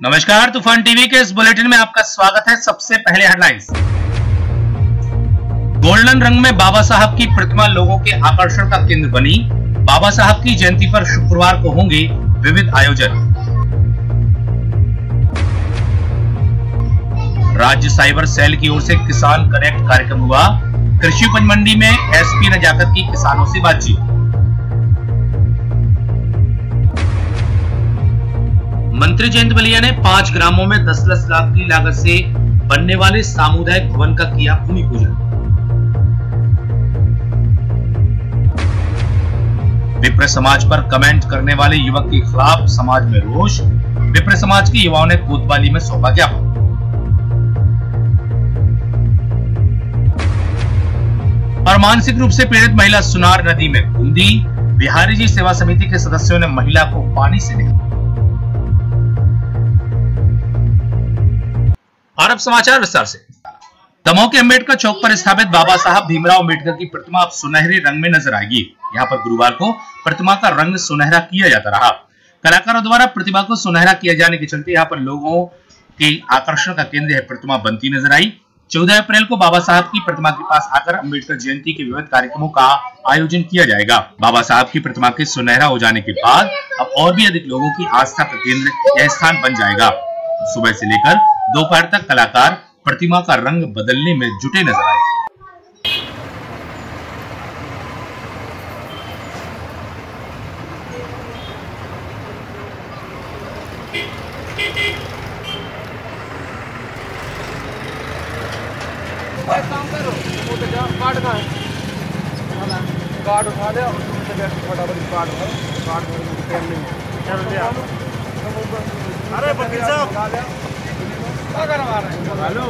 नमस्कार, तूफान टीवी के इस बुलेटिन में आपका स्वागत है। सबसे पहले हेडलाइंस। गोल्डन रंग में बाबा साहब की प्रतिमा लोगों के आकर्षण का केंद्र बनी। बाबा साहब की जयंती पर शुक्रवार को होंगे विविध आयोजन। राज्य साइबर सेल की ओर से किसान कनेक्ट कार्यक्रम हुआ। कृषि उपज मंडी में एसपी ने जाकर की किसानों से बातचीत। मंत्री जयंत बलिया ने 5 ग्रामों में 10-10 लाख की लागत से बनने वाले सामुदायिक भवन का किया भूमि पूजन। विप्र समाज पर कमेंट करने वाले युवक के खिलाफ समाज में रोष। विप्र समाज के युवाओं ने कोतवाली में सौंपा ज्ञापन। और मानसिक रूप से पीड़ित महिला सुनार नदी में कूदी। बिहारी जी सेवा समिति के सदस्यों ने महिला को पानी से निकाला। और अब समाचार विस्तार से। दमोह के अम्बेडकर चौक पर स्थापित बाबा साहब भीमराव अम्बेडकर की प्रतिमा अब सुनहरे रंग में नजर आएगी। यहाँ पर गुरुवार को प्रतिमा का रंग सुनहरा किया जाता रहा। कलाकारों द्वारा प्रतिमा को सुनहरा किए जाने के चलते यहाँ पर लोगों के आकर्षण का केंद्र है प्रतिमा बनती नजर आई। 14 अप्रैल को बाबा साहब की प्रतिमा के पास आकर अम्बेडकर जयंती के विविध कार्यक्रमों का आयोजन किया जाएगा। बाबा साहब की प्रतिमा के सुनहरा हो जाने के बाद अब और भी अधिक लोगों की आस्था का केंद्र यह स्थान बन जाएगा। सुबह से लेकर दोपहर तक कलाकार प्रतिमा का रंग बदलने में जुटे नजर आए। कार्ड उठा ले और फटाफट कार्ड अरे वकील साहब क्या करवा रहे हैं? हेलो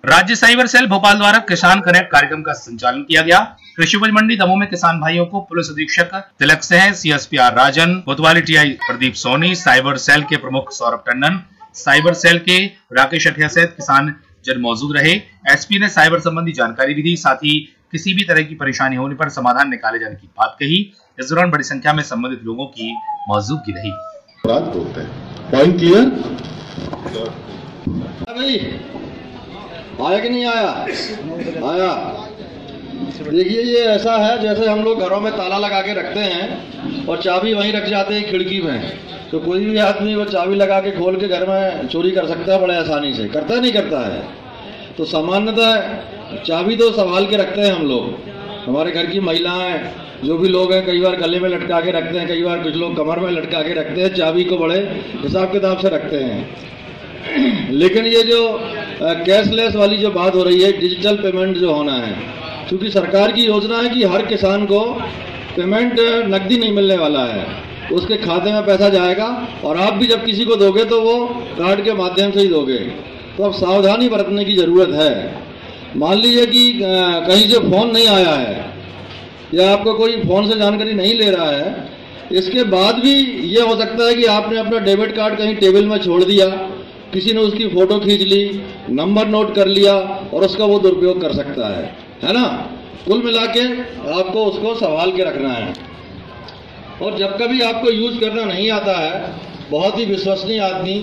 राज्य साइबर सेल भोपाल द्वारा किसान कनेक्ट कार्यक्रम का संचालन किया गया। कृषि उपज मंडी दमोह में किसान भाइयों को पुलिस अधीक्षक तिलक सिंह, सीएसपी आर राजन, कोतवाली TI Pradeep Soni, cyber cell के प्रमुख सौरभ टंडन, साइबर सेल के राकेश अठिया सहित किसान जन मौजूद रहे। एसपी ने साइबर संबंधी जानकारी भी दी, साथ ही किसी भी तरह की परेशानी होने पर समाधान निकाले जाने की बात कही। इस दौरान बड़ी संख्या में संबंधित लोगों की मौजूदगी रही। Point clear? आया कि नहीं आया? आया। देखिए, ये ऐसा है जैसे हम लोग घरों में ताला लगा के रखते हैं और चाबी वहीं रख जाते हैं खिड़की में, तो कोई भी आदमी वो चाबी लगा के खोल के घर में चोरी कर सकता है बड़े आसानी से। करता है नहीं करता है? तो सामान्यतः चाबी तो संभाल के रखते हैं हम लोग। हमारे घर की महिलाएं जो भी लोग हैं कई बार गले में लटका के रखते हैं, कई बार कुछ लोग कमर में लटका के रखते हैं। चाबी को बड़े हिसाब किताब से रखते हैं। लेकिन ये जो कैशलेस वाली जो बात हो रही है, डिजिटल पेमेंट जो होना है, क्योंकि सरकार की योजना है कि हर किसान को पेमेंट नकदी नहीं मिलने वाला है, उसके खाते में पैसा जाएगा और आप भी जब किसी को दोगे तो वो कार्ड के माध्यम से ही दोगे। तो अब सावधानी बरतने की ज़रूरत है। मान लीजिए कि कहीं से फ़ोन नहीं आया है या आपको कोई फ़ोन से जानकारी नहीं ले रहा है, इसके बाद भी ये हो सकता है कि आपने अपना डेबिट कार्ड कहीं टेबल में छोड़ दिया, किसी ने उसकी फ़ोटो खींच ली, नंबर नोट कर लिया और उसका वो दुरुपयोग कर सकता है ना। कुल मिला के आपको उसको संभाल के रखना है। और जब कभी आपको यूज़ करना नहीं आता है, बहुत ही विश्वसनीय आदमी,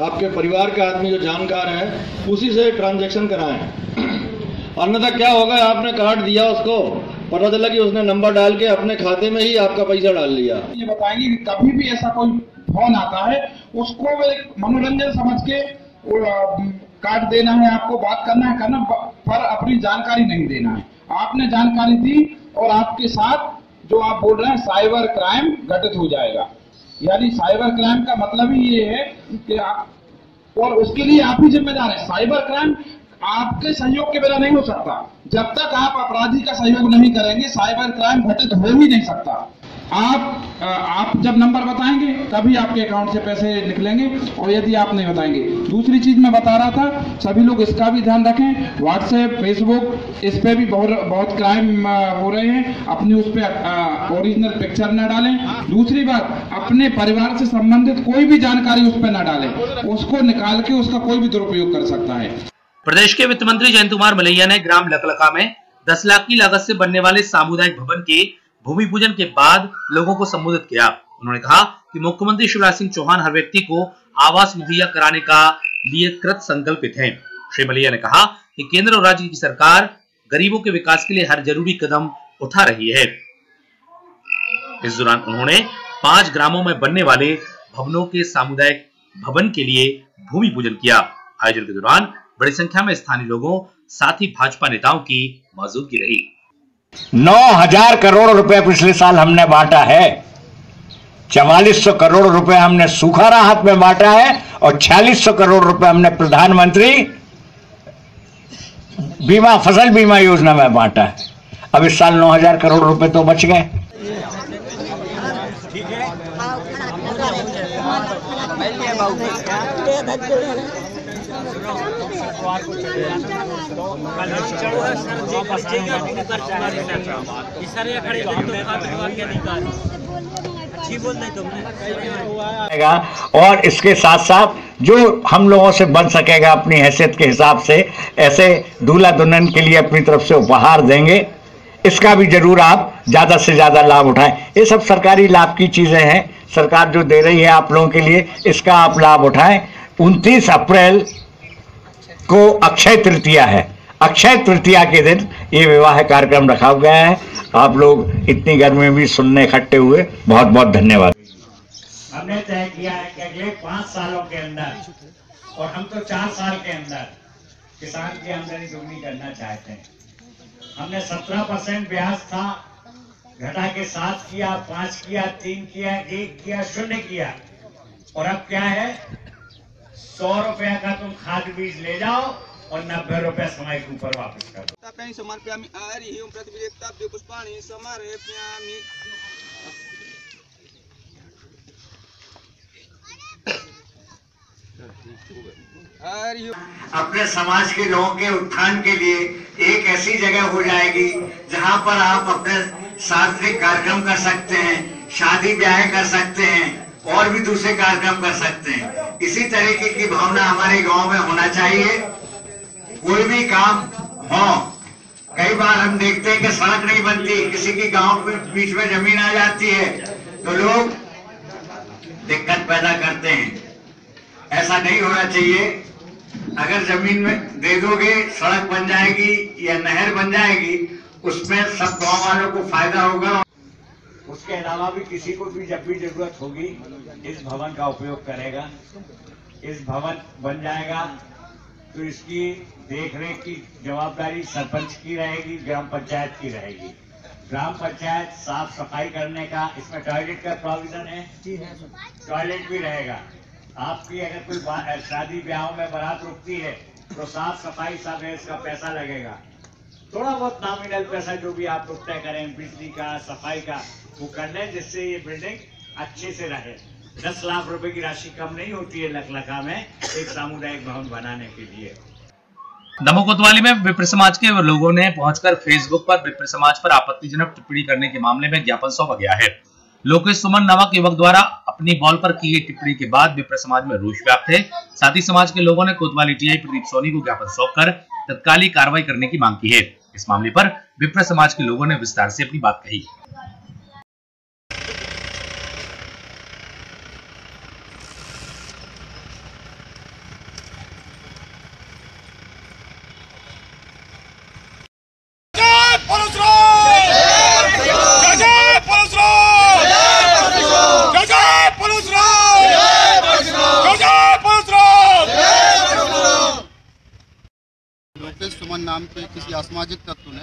आपके परिवार का आदमी जो जानकार है, उसी से ट्रांजैक्शन कराएं। अन्यथा क्या होगा, आपने कार्ड दिया उसको, पता चला कि उसने नंबर डाल के अपने खाते में ही आपका पैसा डाल लिया। ये बताएंगे कि कभी भी ऐसा कोई फोन आता है उसको एक मनोरंजन समझ के कार्ड देना है, आपको बात करना है पर अपनी जानकारी नहीं देना है। आपने जानकारी दी और आपके साथ जो आप बोल रहे हैं साइबर क्राइम घटित हो जाएगा। यानी साइबर क्राइम का मतलब ही ये है कि और उसके लिए आप ही जिम्मेदार हैं। साइबर क्राइम आपके सहयोग के बिना नहीं हो सकता। जब तक आप अपराधी का सहयोग नहीं करेंगे, साइबर क्राइम घटित हो ही नहीं सकता। आप जब नंबर बताएंगे तभी आपके अकाउंट से पैसे निकलेंगे, और यदि आप नहीं बताएंगे। दूसरी चीज मैं बता रहा था, सभी लोग इसका भी ध्यान रखें। व्हाट्सएप, फेसबुक, इस पे भी बहुत क्राइम हो रहे हैं। अपनी उस पे ओरिजिनल पिक्चर न डालें। दूसरी बात, अपने परिवार से संबंधित कोई भी जानकारी उस पर न डालें, उसको निकाल के उसका कोई भी दुरुपयोग कर सकता है। प्रदेश के वित्त मंत्री जयंत कुमार मलैया ने ग्राम लकलका में 10 लाख की लागत से बनने वाले सामुदायिक भवन के भूमि पूजन के बाद लोगों को संबोधित किया। उन्होंने कहा कि मुख्यमंत्री शिवराज सिंह चौहान हर व्यक्ति को आवास मुहैया कराने का लिए कृत संकल्पित है। श्री मलैया ने कहा कि केंद्र और राज्य की सरकार गरीबों के विकास के लिए हर जरूरी कदम उठा रही है। इस दौरान उन्होंने 5 ग्रामों में बनने वाले भवनों के सामुदायिक भवन के लिए भूमि पूजन किया। आयोजन के दौरान बड़ी संख्या में स्थानीय लोगों साथ ही भाजपा नेताओं की मौजूदगी रही। 9,000 करोड़ रुपए पिछले साल हमने बांटा है। 4400 करोड़ रुपए हमने सूखा राहत में बांटा है और 4600 करोड़ रुपए हमने प्रधानमंत्री बीमा फसल बीमा योजना में बांटा है। अब इस साल 9,000 करोड़ रुपए तो बच गए। और इसके साथ साथ जो हम लोगों से बन सकेगा अपनी हैसियत के हिसाब से ऐसे दूल्हा दुल्हन के लिए अपनी तरफ से उपहार देंगे। इसका भी जरूर आप ज्यादा से ज्यादा लाभ उठाएं। ये सब सरकारी लाभ की चीजें हैं, सरकार जो दे रही है आप लोगों के लिए, इसका आप लाभ उठाएं। 29 अप्रैल को अक्षय तृतीया है। अक्षय तृतीया के दिन ये विवाह कार्यक्रम रखा गया है। आप लोग इतनी गर्मी में भी सुनने इकट्ठे हुए, बहुत बहुत धन्यवाद। हमने तय किया है कि अगले 5 सालों के अंदर, और हम तो 4 साल के अंदर किसान की आमदनी दोगुनी करना चाहते हैं। हमने 17% ब्याज था, घटा के 7 किया, 5 किया, 3 किया, 1 किया, 0 किया, और अब क्या है, 100 रुपया का तुम खाद बीज ले जाओ और 90 रुपया समय के ऊपर वापस कर दो। अपने समाज के लोगों के उत्थान के लिए एक ऐसी जगह हो जाएगी जहां पर आप अपने सार्वजनिक कार्यक्रम कर सकते हैं, शादी ब्याह कर सकते हैं और भी दूसरे कार्यक्रम कर सकते हैं। इसी तरीके की भावना हमारे गांव में होना चाहिए। कोई भी काम हो, कई बार हम देखते हैं कि सड़क नहीं बनती, किसी की गांव के बीच में जमीन आ जाती है तो लोग दिक्कत पैदा करते हैं। ऐसा नहीं होना चाहिए। अगर जमीन में दे दोगे, सड़क बन जाएगी या नहर बन जाएगी, उसमें सब गांव वालों को फायदा होगा। उसके अलावा भी किसी को भी जब भी जरूरत होगी इस भवन का उपयोग करेगा। इस भवन बन जाएगा तो इसकी देखरेख की जवाबदारी सरपंच की रहेगी, ग्राम पंचायत की रहेगी। ग्राम पंचायत साफ सफाई करने का, इसमें टॉयलेट का प्रोविजन है, टॉयलेट भी रहेगा। आपकी अगर कोई शादी ब्याहों में बारात रुकती है तो साफ सफाई सब है, इसका पैसा लगेगा। थोड़ा बहुत नॉमिनल पैसा जो भी आप तय करें, बिजली का, सफाई का, वो कर लें, जिससे ये बिल्डिंग अच्छे से रहे। 10 लाख रुपए की राशि कम नहीं होती है लकलका में एक सामुदायिक भवन बनाने के लिए। दमोह कोतवाली में विप्र समाज के लोगों ने पहुंचकर फेसबुक पर विप्र समाज पर आपत्तिजनक टिप्पणी करने के मामले में ज्ञापन सौंपा गया है। लोकेश सुमन नामक युवक द्वारा अपनी बॉल पर की गई टिप्पणी के बाद विप्र समाज में रोष व्याप्त है। साथ ही समाज के लोगों ने कोतवाली टीआई प्रदीप सोनी को ज्ञापन सौंपकर तत्कालीन कार्रवाई करने की मांग की है। इस मामले पर विप्र समाज के लोगों ने विस्तार से अपनी बात कही। लोकेश सुमन नाम के किसी असामाजिक तत्व ने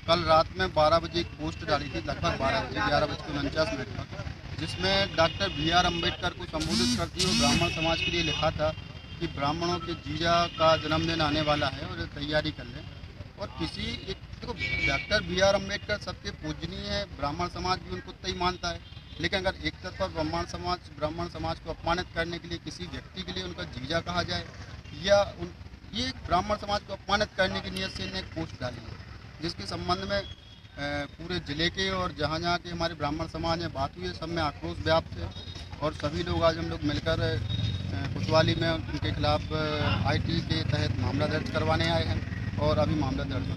कल रात में 12 बजे एक पोस्ट डाली थी, लगभग 11:49 पर, जिसमें डॉक्टर BR अम्बेडकर को संबोधित करती हुए ब्राह्मण समाज के लिए लिखा था कि ब्राह्मणों के जीजा का जन्मदिन आने वाला है और तैयारी कर लें। और किसी एक तो डॉक्टर BR अम्बेडकर सबके पूजनीय है, ब्राह्मण समाज भी उनको तय मानता है, लेकिन अगर एक तरफा ब्राह्मण समाज को अपमानित करने के लिए किसी व्यक्ति के लिए उनका जीजा कहा जाए या ये ब्राह्मण समाज को अपमानित करने की नियत से इन्हें एक पोस्ट डाली है, जिसके संबंध में पूरे ज़िले के और जहाँ जहाँ के हमारे ब्राह्मण समाज में बात हुई है, सब में आक्रोश व्याप्त है। और सभी लोग आज हम लोग मिलकर कोतवाली में उनके खिलाफ IT के तहत मामला दर्ज करवाने आए हैं और अभी मामला दर्ज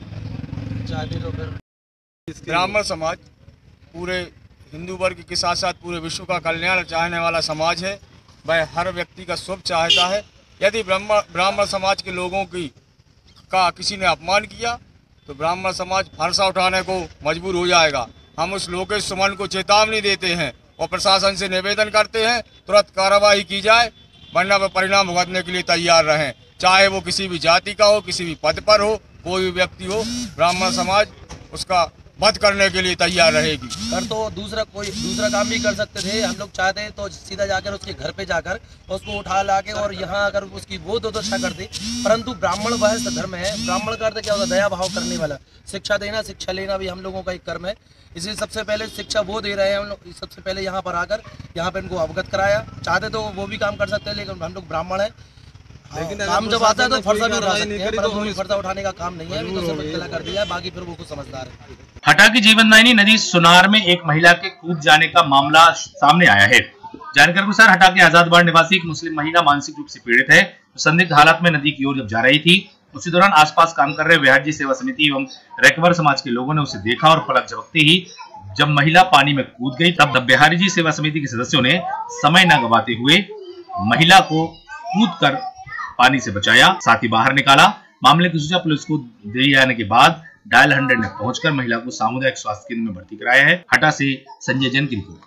हो गया। ब्राह्मण समाज पूरे हिंदू वर्ग के साथ साथ पूरे विश्व का कल्याण चाहने वाला समाज है। वह हर व्यक्ति का शुभ चाहता है। यदि ब्राह्मण समाज के लोगों का किसी ने अपमान किया तो ब्राह्मण समाज फरसा उठाने को मजबूर हो जाएगा। हम उस लोकेश सुमन को चेतावनी देते हैं और प्रशासन से निवेदन करते हैं तुरंत कार्रवाई की जाए, वरना वह परिणाम भुगतने के लिए तैयार रहें। चाहे वो किसी भी जाति का हो, किसी भी पद पर हो, कोई भी व्यक्ति हो, ब्राह्मण समाज उसका वध करने के लिए तैयार रहेगी। सर तो दूसरा काम भी कर सकते थे। हम लोग चाहते हैं तो सीधा जाकर उसके घर पे जाकर उसको उठा ला के और यहाँ अगर उसकी वो दुर्दशा कर दे, परंतु ब्राह्मण वह धर्म है। ब्राह्मण का अर्थ क्या होता है? दया भाव करने वाला। शिक्षा देना, शिक्षा लेना भी हम लोगों का एक कर्म है। इसलिए सबसे पहले शिक्षा वो दे रहे हैं हम लोग। सबसे पहले यहाँ पर आकर यहाँ पे इनको अवगत कराया। चाहते तो वो भी काम कर सकते हैं, लेकिन हम लोग ब्राह्मण है। लेकिन काम जब आता है तो फर्जा भी उठा सकते हैं, परंतु फर्जा उठाने का काम नहीं है। अभी तो सब इत्तला कर दिया है, बाकी फिर वो कुछ समझदार है। हटा की जीवनदायिनी नदी सुनार में एक महिला के कूद जाने का मामला सामने आया है। जानकारी के अनुसार हटा के आजादबाड़ निवासी एक मुस्लिम महिला मानसिक रूप से पीड़ित है। तो संदिग्ध हालत में नदी की ओर जब जा रही थी, उसी दौरान आसपास काम कर रहे विहारजी सेवा समिति एवं रैकवर समाज के लोगों ने उसे देखा और पलक झपकते ही जब महिला पानी में कूद गई, तब बिहारीजी सेवा समिति के सदस्यों ने समय न गवाते हुए महिला को कूदकर पानी से बचाया, साथ ही बाहर निकाला। मामले की सूचना पुलिस को दी जाने के बाद डायल 100 ने पहुंचकर महिला को सामुदायिक स्वास्थ्य केंद्र में भर्ती कराया है। हटा से संजय जैन की report.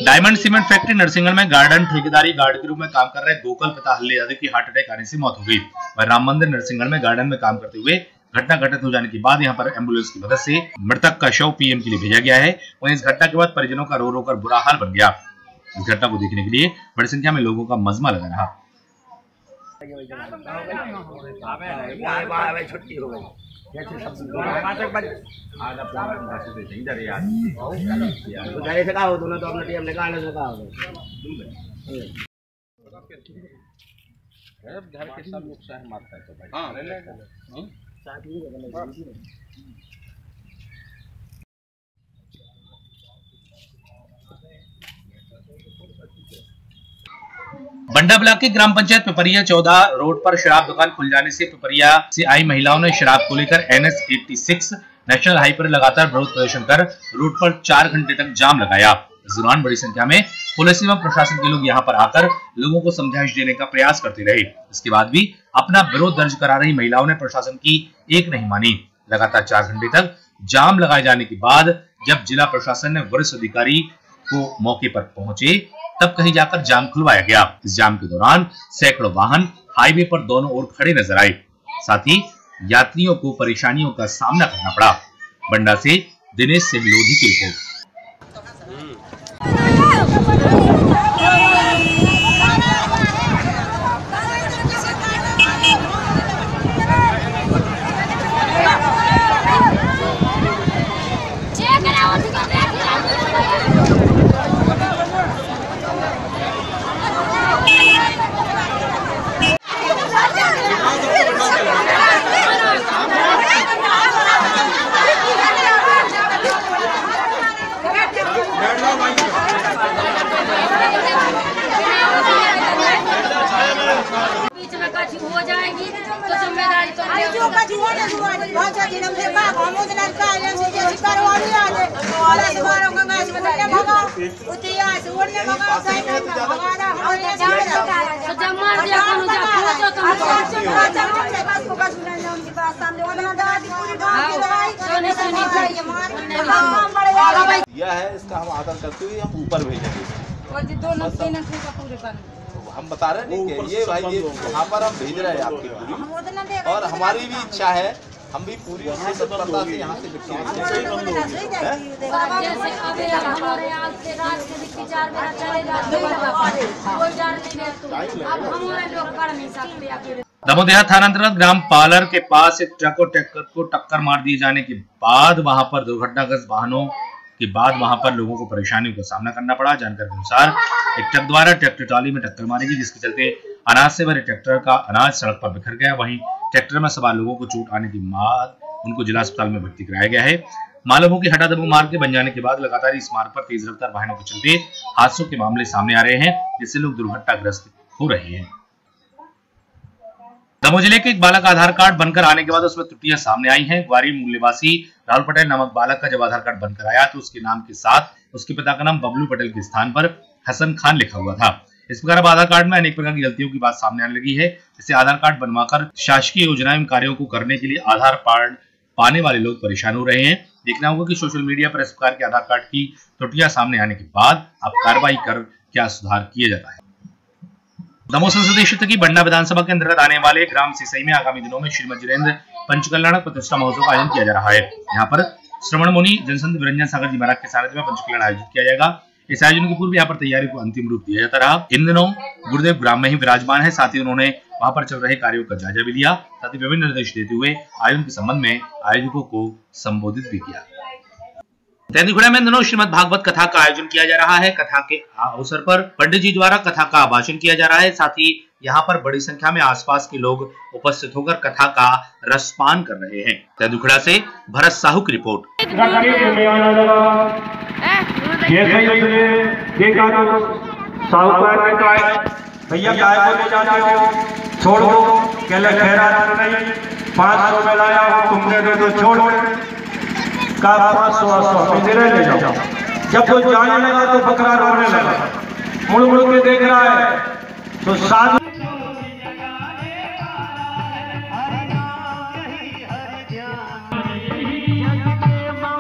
Diamond cement factory Narsinghgarh में गार्डन ठेकेदारी गार्ड के रूप में काम कर रहे गोकुल पिता हल्ले यादव की हार्ट अटैक आने से मौत हो गई। वह राम मंदिर नरसिंहगढ़ में गार्डन में काम करते हुए घटना घटित हो जाने के बाद यहां पर एम्बुलेंस की मदद से मृतक का शव पीएम के लिए भेजा गया है। वहीं इस घटना के बाद परिजनों का रो रो कर बुरा हाल बन गया। इस घटना को देखने के लिए बड़ी संख्या में लोगों का मजमा लगा रहा। छुट्टी हो गई घर के सब लोग सहमत है तो भाई हाँ बंडा ब्लॉक के ग्राम पंचायत पिपरिया 14 रोड पर शराब दुकान खुल जाने से पिपरिया से आई महिलाओं ने शराब को लेकर NH 86 नेशनल हाईवे पर लगातार विरोध प्रदर्शन कर रोड पर 4 घंटे तक जाम लगाया। इस दौरान बड़ी संख्या में पुलिस एवं प्रशासन के लोग यहां पर आकर लोगों को समझाइश देने का प्रयास करते रहे। इसके बाद भी अपना विरोध दर्ज करा रही महिलाओं ने प्रशासन की एक नहीं मानी। लगातार 4 घंटे तक जाम लगाए जाने के बाद जब जिला प्रशासन ने वरिष्ठ अधिकारी को मौके पर पहुंचे, तब कहीं जाकर जाम खुलवाया गया। इस जाम के दौरान सैकड़ों वाहन हाईवे पर दोनों ओर खड़े नजर आए, साथ ही यात्रियों को परेशानियों का सामना करना पड़ा। बंडा से दिनेश सिंह लोधी की रिपोर्ट। हो जाएगी तो जिम्मेदारी तो यह है, इसका हम आदर करते हुए हम ऊपर भेजेंगे। हम बता रहे नहीं कि ये भाई ये यहाँ पर हम भेज रहे हैं आपकी पूरी, और हमारी भी इच्छा है हम भी पूरी तत्परता से यहाँ से दमोह थाना अंतर्गत ग्राम पालर के पास एक ट्रक और ट्रैक्टर को टक्कर मार दिए जाने के बाद वहां पर दुर्घटनाग्रस्त वाहनों के बाद वहां पर लोगों को परेशानियों का सामना करना पड़ा। जानकारी के अनुसार एक ट्रक द्वारा ट्रैक्टर ट्रॉली में टक्कर मारी गई, जिसके चलते अनाज से भरे ट्रैक्टर का अनाज सड़क पर बिखर गया। वहीं ट्रैक्टर में सवार लोगों को चोट आने के बाद उनको जिला अस्पताल में भर्ती कराया गया है। मालूम हो कि हटा दबू मार्ग के बन जाने के बाद लगातार इस मार्ग पर तेज रफ्तार वाहनों के चलते हादसों के मामले सामने आ रहे हैं, जिससे लोग दुर्घटनाग्रस्त हो रहे हैं। दमोह जिले के एक बालक का आधार कार्ड बनकर आने के बाद उसमें त्रुटियां सामने आई हैं। ग्वारी मूल निवासी राहुल पटेल नामक बालक का जब आधार कार्ड बनकर आया तो उसके नाम के साथ उसके पिता का नाम बबलू पटेल के स्थान पर हसन खान लिखा हुआ था। इस प्रकार अब आधार कार्ड में अनेक प्रकार की गलतियों की बात सामने आने लगी है। इससे आधार कार्ड बनवाकर शासकीय योजनाएं एवं कार्यों को करने के लिए आधार कार्ड पाने वाले लोग परेशान हो रहे हैं। देखना होगा कि सोशल मीडिया पर इस प्रकार के आधार कार्ड की त्रुटियां सामने आने के बाद अब कार्रवाई कर क्या सुधार किया जाता है। दमोह संसदीय क्षेत्र की बंडा विधानसभा के अंतर्गत आने वाले ग्राम सिसई में आगामी दिनों में श्रीमद जिनेन्द्र पंचकल्याणक प्रतिष्ठा महोत्सव का आयोजन किया जा रहा है। यहाँ पर श्रवण मुनि जनसंत विरंजन सागर जी महाराज के सानिध्य में पंचकल्याण आयोजित किया जाएगा। इस आयोजन के पूर्व यहाँ पर तैयारी को अंतिम रूप दिया जाता रहा। इन दिनों गुरुदेव ग्राम में ही विराजमान है। साथ ही उन्होंने वहां पर चल रहे कार्यों का जायजा भी लिया, साथ ही विभिन्न निर्देश देते हुए आयोजन के संबंध में आयोजकों को संबोधित भी किया। तेंदुखेड़ा में दिनों श्रीमद भागवत कथा का आयोजन किया जा रहा है। कथा के अवसर पर पंडित जी द्वारा कथा का भाषण किया जा रहा है। साथ ही यहाँ पर बड़ी संख्या में आसपास के लोग उपस्थित होकर कथा का रसपान कर रहे हैं। तेंदुखेड़ा से भरत साहू की रिपोर्ट। भैया काय को ले जाते हो, छोड़ दो, कहले खैरा नहीं, 500 में लाया हो, तुमने दे दो, छोड़ का 500 दे ले जाओ। जब वो जाने लगा तो बकरा रोने लगा, मुड़ मुड़ के देख रहा है तो साधु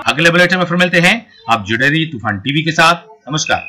अगले बुलेटिन में फिर मिलते हैं। आप जुड़े रहिए तूफान टीवी के साथ। नमस्कार।